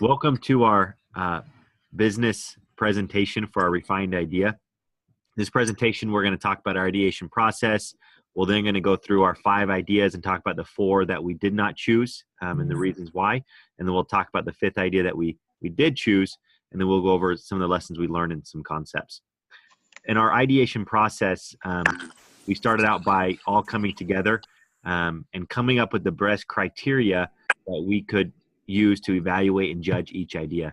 Welcome to our business presentation for our refined idea. This presentation, we're going to talk about our ideation process. We're then going to go through our 5 ideas and talk about the 4 that we did not choose and the reasons why. And then we'll talk about the 5th idea that we did choose, and then we'll go over some of the lessons we learned and some concepts. In our ideation process, we started out by all coming together and coming up with the best criteria that we could use to evaluate and judge each idea.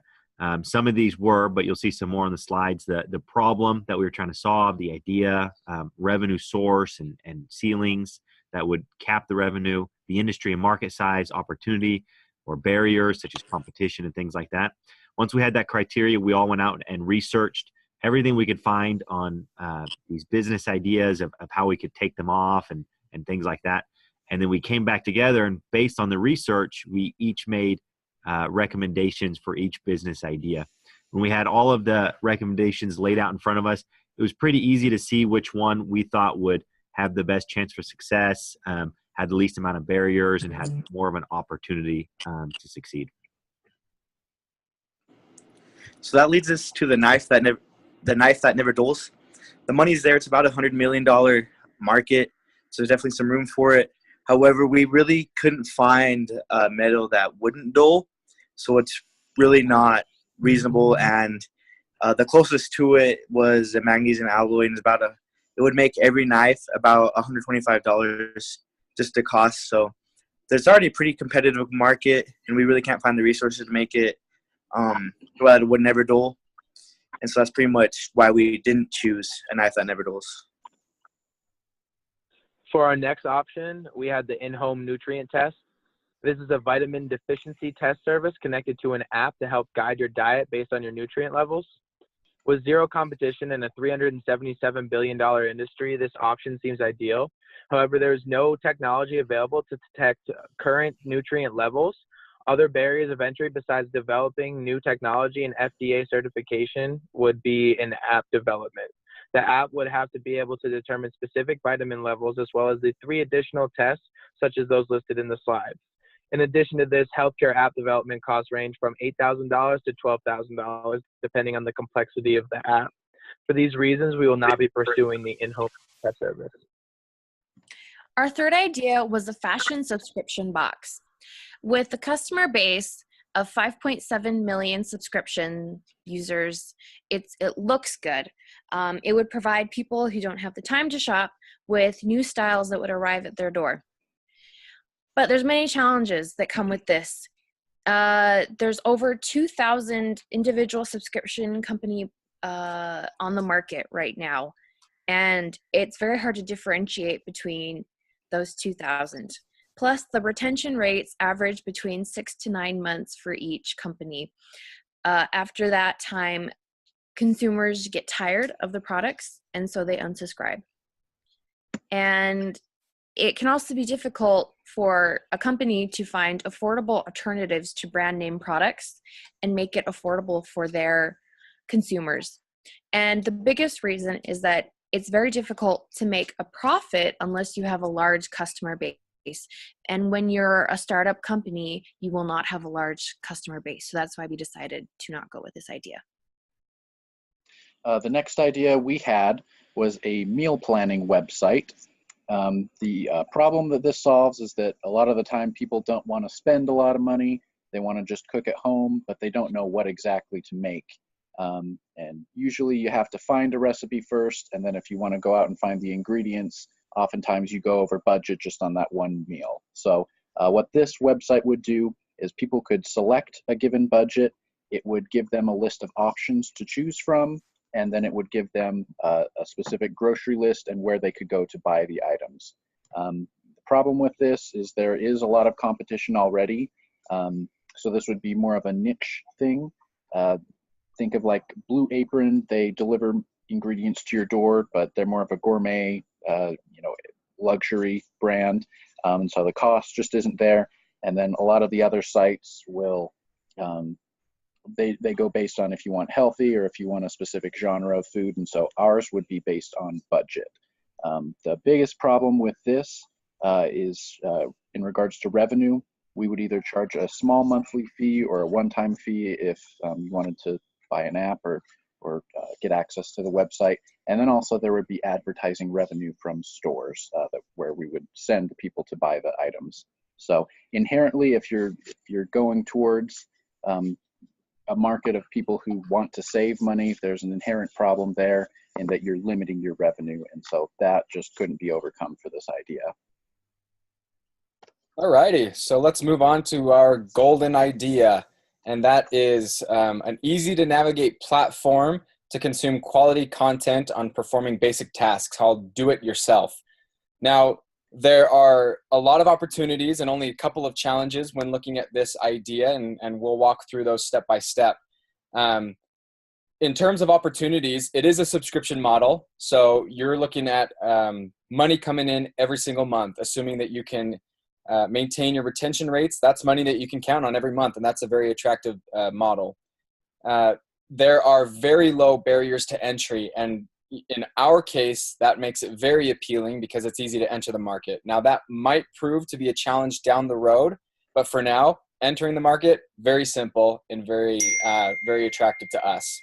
Some of these were, but you'll see some more on the slides, the problem that we were trying to solve, the idea, revenue source and ceilings that would cap the revenue, the industry and market size, opportunity, or barriers such as competition and things like that. Once we had that criteria, we all went out and researched everything we could find on these business ideas of how we could take them off and things like that. And then we came back together, and based on the research, we each made recommendations for each business idea. When we had all of the recommendations laid out in front of us, it was pretty easy to see which one we thought would have the best chance for success, had the least amount of barriers, and had more of an opportunity to succeed. So that leads us to the knife that never dulls. The money's there. It's about $100 million market, so there's definitely some room for it. However, we really couldn't find a metal that wouldn't dull, so it's really not reasonable. And the closest to it was a magnesium alloy, and it would make every knife about $125 just the cost. So there's already a pretty competitive market, and we really can't find the resources to make it well, it would never dull. And so that's pretty much why we didn't choose a knife that never dulls. For our next option, we had the in-home nutrient test. This is a vitamin deficiency test service connected to an app to help guide your diet based on your nutrient levels. With zero competition in a $377 billion industry, this option seems ideal. However, there is no technology available to detect current nutrient levels. Other barriers of entry besides developing new technology and FDA certification would be in app development. The app would have to be able to determine specific vitamin levels as well as the 3 additional tests, such as those listed in the slides. In addition to this, healthcare app development costs range from $8,000 to $12,000, depending on the complexity of the app. For these reasons, we will not be pursuing the in-home test service. Our 3rd idea was a fashion subscription box. With the customer base of 5.7 million subscription users, it looks good. It would provide people who don't have the time to shop with new styles that would arrive at their door. But there's many challenges that come with this. There's over 2,000 individual subscription company on the market right now, and it's very hard to differentiate between those 2,000. Plus, the retention rates average between 6 to 9 months for each company. After that time, consumers get tired of the products, and so they unsubscribe. And it can also be difficult for a company to find affordable alternatives to brand name products and make it affordable for their consumers. And the biggest reason is that it's very difficult to make a profit unless you have a large customer base. And when you're a startup company, you will not have a large customer base. So that's why we decided to not go with this idea. The next idea we had was a meal planning website. The problem that this solves is that a lot of the time people don't want to spend a lot of money. They want to just cook at home, but they don't know what exactly to make. And usually you have to find a recipe first, and then if you want to go out and find the ingredients, oftentimes you go over budget just on that one meal. So what this website would do is people could select a given budget. It would give them a list of options to choose from, and then it would give them a specific grocery list and where they could go to buy the items. The problem with this is there is a lot of competition already. So this would be more of a niche thing. Think of like Blue Apron. They deliver ingredients to your door, but they're more of a gourmet, luxury brand. So the cost just isn't there. And then a lot of the other sites will, they go based on if you want healthy or if you want a specific genre of food. And so ours would be based on budget. The biggest problem with this is in regards to revenue. we would either charge a small monthly fee or a one-time fee if you wanted to buy an app or get access to the website. And then also there would be advertising revenue from stores where we would send people to buy the items. So inherently, if you're going towards a market of people who want to save money, there's an inherent problem there in that you're limiting your revenue. And so that just couldn't be overcome for this idea. All righty, so let's move on to our golden idea. And that is an easy to navigate platform to consume quality content on performing basic tasks called Do It Yourself. Now, there are a lot of opportunities and only a couple of challenges when looking at this idea, and we'll walk through those step by step. In terms of opportunities, it is a subscription model. So you're looking at money coming in every single month, assuming that you can maintain your retention rates. That's money that you can count on every month, and that's a very attractive model. There are very low barriers to entry, and in our case, that makes it very appealing because it's easy to enter the market. Now, that might prove to be a challenge down the road, but for now, entering the market, very simple and very attractive to us.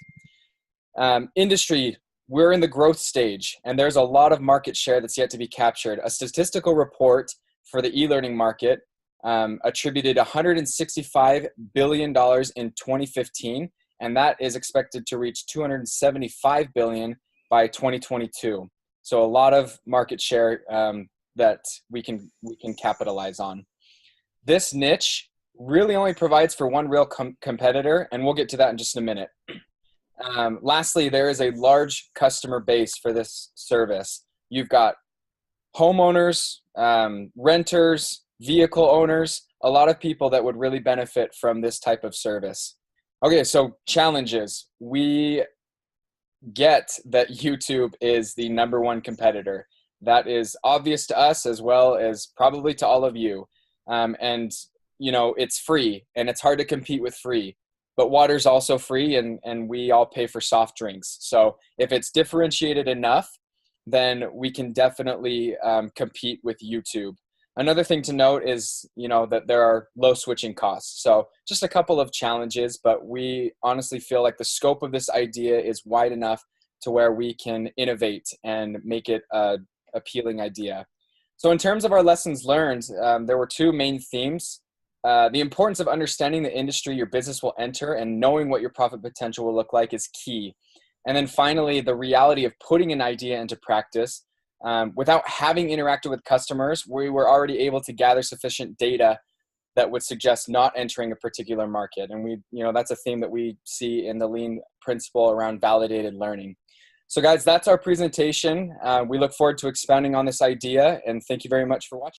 Industry, we're in the growth stage, and there's a lot of market share that's yet to be captured. A statistical report for the e-learning market attributed $165 billion in 2015, and that is expected to reach $275 billion by 2022. So a lot of market share that we can capitalize on. This niche really only provides for one real competitor, and we'll get to that in just a minute. Lastly, there is a large customer base for this service. You've got homeowners, renters, vehicle owners, a lot of people that would really benefit from this type of service. Okay, so challenges. We get that YouTube is the #1 competitor. That is obvious to us as well as probably to all of you. And, you know, it's free and it's hard to compete with free. But water's also free, and we all pay for soft drinks. So if it's differentiated enough, then we can definitely compete with YouTube. Another thing to note is, you know, that there are low switching costs. So just a couple of challenges, but we honestly feel like the scope of this idea is wide enough to where we can innovate and make it an appealing idea. So in terms of our lessons learned, there were 2 main themes. The importance of understanding the industry your business will enter and knowing what your profit potential will look like is key. And then finally, the reality of putting an idea into practice. Without having interacted with customers, we were already able to gather sufficient data that would suggest not entering a particular market. And that's a theme that we see in the Lean principle around validated learning. So guys, that's our presentation. We look forward to expounding on this idea, and thank you very much for watching.